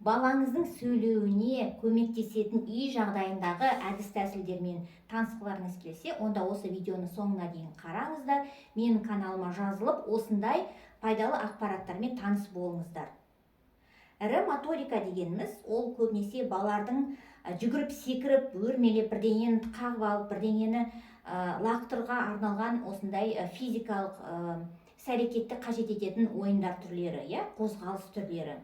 Балаңыздың сөйлеуіне көмектесетін үй жағдайындағы әдіс-тәсілдермен танысқыларыңыз келсе, онда осы видеоны соңына дейін қараңыздар. Менің каналыма жазылып, осындай пайдалы ақпараттармен таныс болыңыздар. Ірі моторика дегеніміз, ол көбінесе балалардың жүгіріп, секіріп, өрмелеп, бірдеңені қағып алып, бірдеңені лақтырға арналған осындай физикалық іс-әрекетті қажет ететін ойындар түрлері, қозғалыс түрлері.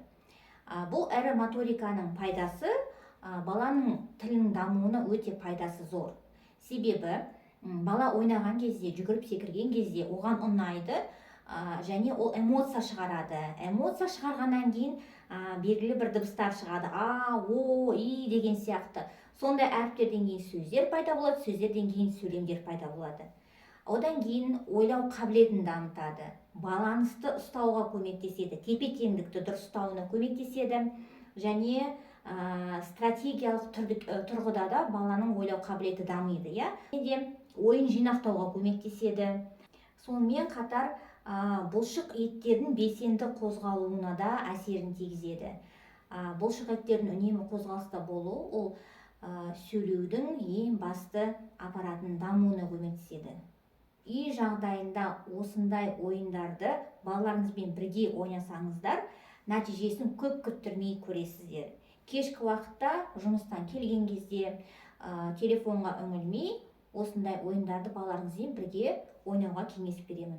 Бұл ірі моториканың пайдасы баланың тілінің дамуына өте пайдасы зор. Себебі бала ойнаған кезде, жүгіріп секірген кезде оған ұнайды, және ол эмоция шығарады. Эмоция шығарғаннан кейін белгілі бір дыбыстар шығады. А, о, и деген сияқты. Сондай әріптерден кейін сөздер пайда болады, сөздерден кейін сөйлемдер пайда болады. Одан кейін ойлау қабілетін дамытады. Балансты ұстауға көмектеседі, тепе-теңдікті дұрыс ұстауына көмектеседі, және стратегиялық тұрғыда да баланың ойлау қабілеті дамиды. Ойын жинақтауға көмектеседі. Сонымен қатар бұлшық еттердің белсенді қозғалуына да әсерін тигізеді. Бұлшық еттердің үнемі қозғалыста болуы ол сөйлеудің ең басты аппаратының дамуына көмектеседі. Үй жағдайында осындай ойындарды балаларыңызбен бірге ойнасаңыздар, нәтижесін көп күттірмей көресіздер. Кешкі уақытта жұмыстан келген кезде телефонға үңілмей, осындай ойындарды балаларыңызбен бірге ойнауға кеңес беремін.